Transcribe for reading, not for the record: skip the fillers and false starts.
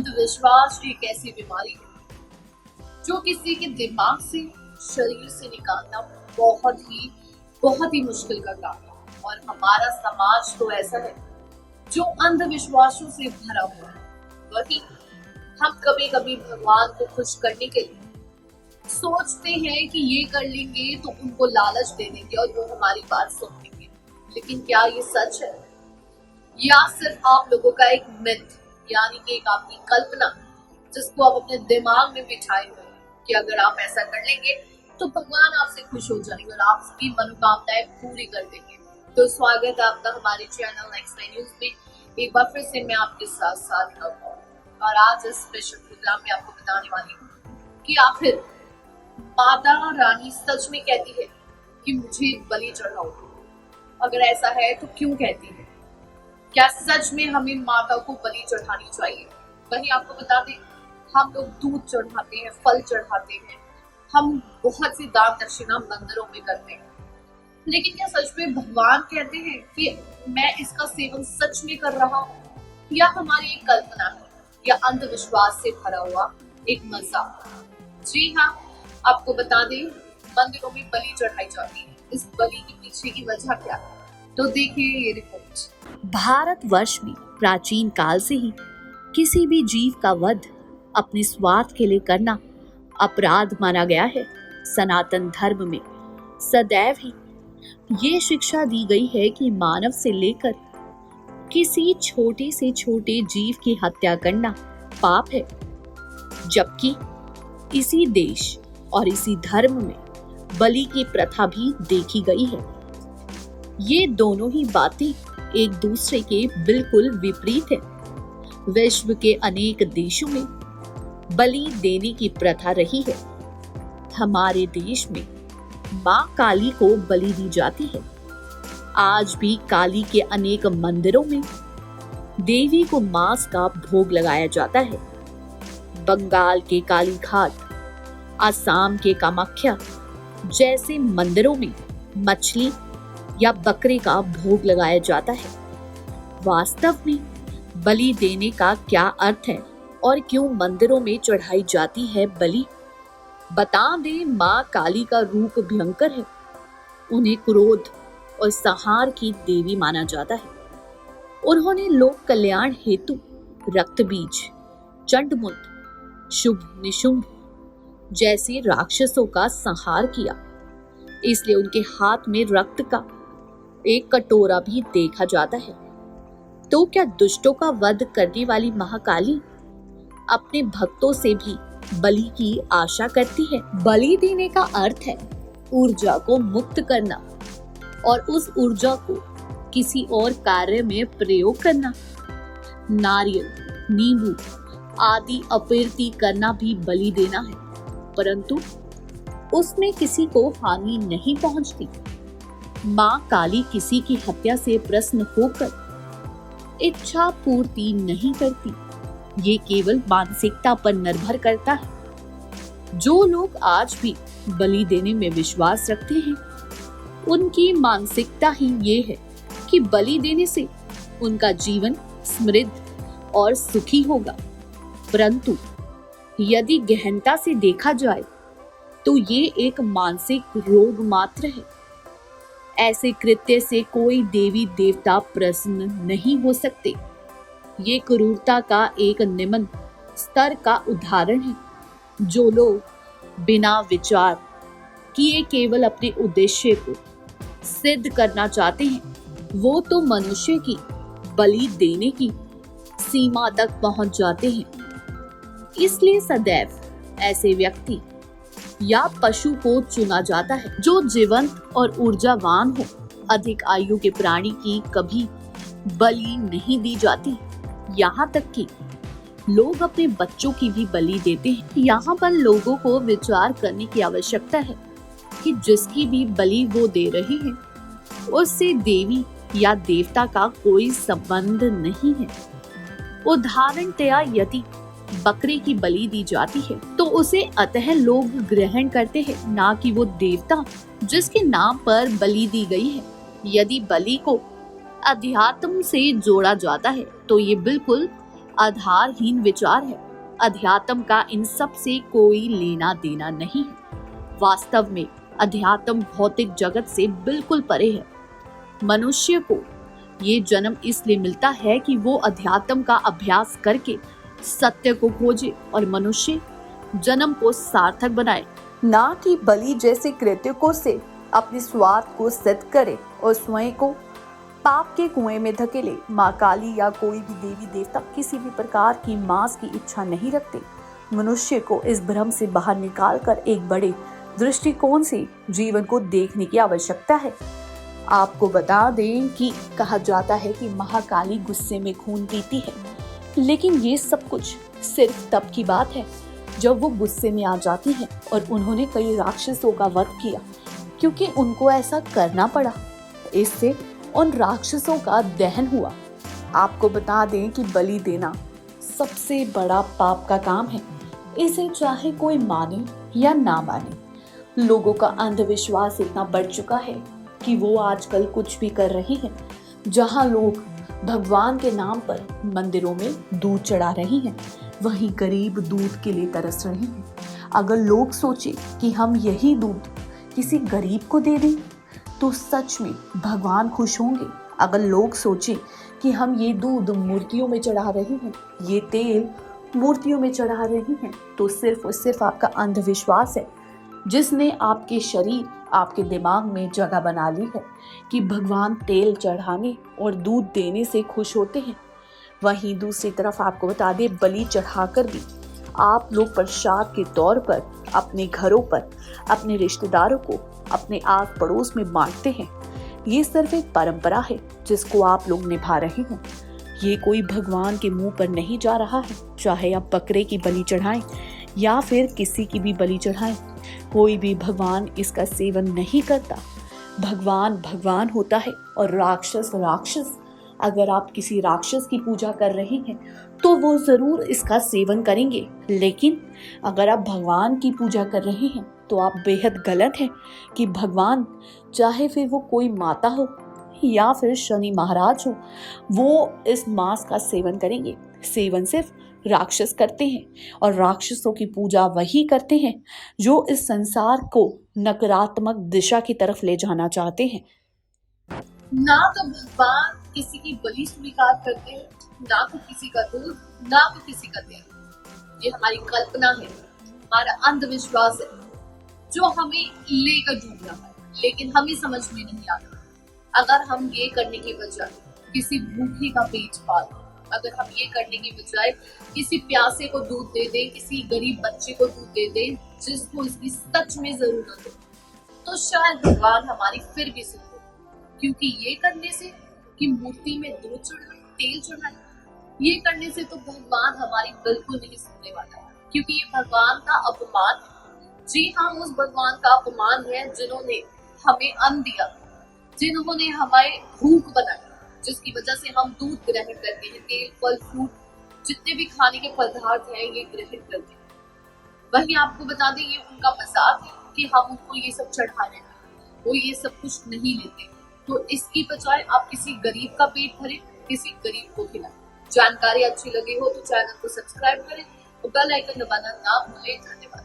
अंधविश्वास एक ऐसी बीमारी है जो किसी के दिमाग से, शरीर से निकालना बहुत ही मुश्किल का काम है। और हमारा समाज तो ऐसा है जो अंधविश्वासों से भरा हुआ है। वही हम कभी कभी भगवान को खुश करने के लिए सोचते हैं कि ये कर लेंगे तो उनको लालच दे देंगे और वो हमारी बात सुन लेंगे। लेकिन क्या ये सच है या सिर्फ आप लोगों का एक मिथ, यानी कि एक आपकी कल्पना जिसको आप अपने दिमाग में बिठाए हुए हैं कि अगर आप ऐसा कर लेंगे तो भगवान आपसे खुश हो जाएंगे और आपकी मनोकामनाएं पूरी कर देंगे। तो स्वागत है आपका हमारे चैनल नेक्स्ट न्यूज में। एक बार फिर से मैं आपके साथ साथ और आज इस स्पेशल प्रोग्राम में आपको बताने वाली हूँ कि आखिर माता रानी सच में कहती है कि मुझे बलि चढ़ाओ। अगर ऐसा है तो क्यों कहती है? क्या सच में हमें माता को बलि चढ़ानी चाहिए? वही आपको बता दें, हम लोग दूध चढ़ाते हैं, फल चढ़ाते हैं, हम बहुत सी दान दक्षिणा मंदिरों में करते हैं। लेकिन क्या सच में भगवान कहते हैं कि मैं इसका सेवन सच में कर रहा हूँ, या हमारी एक कल्पना है, या अंधविश्वास से भरा हुआ एक मजाक? जी हाँ, आपको बता दें, मंदिरों में बलि चढ़ाई जाती है। इस बलि के पीछे की वजह क्या है, तो देखिए ये रिपोर्ट। भारतवर्ष में प्राचीन काल से ही किसी भी जीव का वध अपने स्वार्थ के लिए करना अपराध माना गया है। सनातन धर्म में सदैव ही ये शिक्षा दी गई है कि मानव से लेकर किसी छोटे से छोटे जीव की हत्या करना पाप है। जबकि इसी देश और इसी धर्म में बलि की प्रथा भी देखी गई है। ये दोनों ही बातें एक दूसरे के बिल्कुल विपरीत है। विश्व के अनेक देशों में बलि देने की प्रथा रही है। हमारे देश में मां काली को बलि दी जाती है। आज भी काली के अनेक मंदिरों में देवी को मांस का भोग लगाया जाता है। बंगाल के काली घाट, असम के कामाख्या जैसे मंदिरों में मछली या बकरे का भोग लगाया जाता है। वास्तव में बलि देने का क्या अर्थ है और क्यों मंदिरों में चढ़ाई जाती है बलि? बता दें, मां काली का रूप भयंकर है। उन्हें क्रोध और संहार की देवी माना जाता है। उन्होंने लोक कल्याण हेतु रक्त बीज, चंडमुंड, शुभ निशुंभ जैसे राक्षसों का संहार किया। इसलिए उनके हाथ में रक्त का एक कटोरा भी देखा जाता है। तो क्या दुष्टों का वध करने वाली महाकाली अपने भक्तों से भी बलि की आशा करती है? बलि देने का अर्थ है ऊर्जा को मुक्त करना और उस ऊर्जा को किसी और कार्य में प्रयोग करना। नारियल, नींबू आदि अपिर्ती करना भी बलि देना है, परंतु उसमें किसी को हानि नहीं पहुंचती। मां काली किसी की हत्या से प्रसन्न होकर इच्छा पूर्ति नहीं करती। ये केवल मानसिकता पर निर्भर करता है। जो लोग आज भी बलि देने में विश्वास रखते हैं, उनकी मानसिकता ही ये है कि बलि देने से उनका जीवन समृद्ध और सुखी होगा। परंतु यदि गहनता से देखा जाए तो ये एक मानसिक रोग मात्र है। ऐसे कृत्य से कोई देवी देवता प्रसन्न नहीं हो सकते। ये क्रूरता का एक निम्न स्तर का उदाहरण है। जो लोग बिना विचार किए केवल अपने उद्देश्य को सिद्ध करना चाहते हैं, वो तो मनुष्य की बलि देने की सीमा तक पहुंच जाते हैं। इसलिए सदैव ऐसे व्यक्ति या पशु को चुना जाता है जो जीवंत और ऊर्जावान हो। अधिक आयु के प्राणी की कभी बलि नहीं दी जाती। यहाँ तक कि लोग अपने बच्चों की भी बलि देते हैं। यहाँ पर लोगों को विचार करने की आवश्यकता है कि जिसकी भी बलि वो दे रहे हैं, उससे देवी या देवता का कोई संबंध नहीं है। उदाहरणतया यदि बकरे की बलि दी जाती है तो उसे अतः लोग ग्रहण करते हैं, ना कि वो देवता जिसके नाम पर बलि दी गई है। यदि बलि को अध्यात्म से जोड़ा जाता है तो ये बिल्कुल आधारहीन विचार है। अध्यात्म का इन सब से कोई लेना देना नहीं है। वास्तव में अध्यात्म भौतिक जगत से बिल्कुल परे है। मनुष्य को ये जन्म इसलिए मिलता है कि वो अध्यात्म का अभ्यास करके सत्य को खोजे और मनुष्य जन्म को सार्थक बनाए, ना कि बलि जैसे कृत्यों से अपने स्वार्थ को सिद्ध करे और स्वयं को पाप के कुएं में धकेले। माँ काली या कोई भी देवी देवता किसी भी प्रकार की मांस की इच्छा नहीं रखते। मनुष्य को इस भ्रम से बाहर निकालकर एक बड़े दृष्टिकोण से जीवन को देखने की आवश्यकता है। आपको बता दें कि कहा जाता है कि महाकाली गुस्से में खून पीती है, लेकिन ये सब कुछ सिर्फ तब की बात है जब वो गुस्से में आ जाती है और उन्होंने कई राक्षसों का वध किया, क्योंकि उनको ऐसा करना पड़ा। इससे उन राक्षसों का दहन हुआ। आपको बता दें कि बलि देना सबसे बड़ा पाप का काम है। इसे चाहे कोई माने या ना माने, लोगों का अंधविश्वास इतना बढ़ चुका है कि वो आजकल कुछ भी कर रहे हैं। जहां लोग भगवान के नाम पर मंदिरों में दूध चढ़ा रहे हैं, वहीं गरीब दूध के लिए तरस रहे हैं। अगर लोग सोचे कि हम यही दूध किसी गरीब को दे दें तो सच में भगवान खुश होंगे। अगर लोग सोचे कि हम ये दूध मूर्तियों में चढ़ा रहे हैं, ये तेल मूर्तियों में चढ़ा रहे हैं, तो सिर्फ और सिर्फ आपका अंधविश्वास है, जिसने आपके शरीर, आपके दिमाग में जगह बना ली है कि भगवान तेल चढ़ाने और दूध देने से खुश होते हैं। वहीं दूसरी तरफ आपको बता दें, बलि चढ़ाकर भी आप लोग प्रसाद के तौर पर अपने घरों पर, अपने रिश्तेदारों को, अपने आस पड़ोस में बांटते हैं। ये सिर्फ एक परंपरा है जिसको आप लोग निभा रहे हैं। ये कोई भगवान के मुंह पर नहीं जा रहा है। चाहे आप बकरे की बलि चढ़ाएं या फिर किसी की भी बलि चढ़ाएं, कोई भी भगवान इसका सेवन नहीं करता। भगवान भगवान होता है और राक्षस राक्षस। अगर आप किसी राक्षस की पूजा कर रहे हैं तो वो जरूर इसका सेवन करेंगे, लेकिन अगर आप भगवान की पूजा कर रहे हैं तो आप बेहद गलत हैं कि भगवान, चाहे फिर वो कोई माता हो या फिर शनि महाराज हो, वो इस मांस का सेवन करेंगे। सेवन सिर्फ राक्षस करते हैं और राक्षसों की पूजा वही करते हैं जो इस संसार को नकारात्मक दिशा की तरफ ले जाना चाहते हैं। ना तो भगवान किसी की बलि स्वीकार करते हैं, ना तो किसी का दूध, ना तो किसी का तेल। ये हमारी कल्पना है, हमारा अंधविश्वास है जो हमें लेकर डूब रहा है, लेकिन हमें समझ में नहीं आता। अगर हम ये करने के बजाय किसी भूखे का पेट पाल दें, अगर हम ये करने के बजाय किसी प्यासे को दूध दे दें, किसी गरीब बच्चे को दूध दे दें जिसको इसकी सच में जरूरत हो, तो शायद भगवान हमारी फिर भी सुने। क्योंकि ये करने से कि मूर्ति में दूध चढ़ाए, तेल चढ़ाए, ये करने से तो भगवान हमारी बिल्कुल नहीं सुनने वाला है, क्योंकि ये भगवान का अपमान है। जी हाँ, उस भगवान का अपमान है जिन्होंने हमें अन्न दिया, जिन्होंने हमें भूख बनाई, जिसकी वजह से हम दूध ग्रहण करते हैं, तेल, फल, फ्रूट, जितने भी खाने के पदार्थ हैं ये ग्रहण करते हैं। वहीं आपको बता दें, ये उनका मजाक है कि हम उनको ये सब चढ़ा रहे हैं, वो ये सब कुछ नहीं लेते। तो इसकी बजाय आप किसी गरीब का पेट भरें, किसी गरीब को खिलाएं। जानकारी अच्छी लगी हो तो चैनल को सब्सक्राइब करें और बेल आइकन दबाना ना भूलें। धन्यवाद।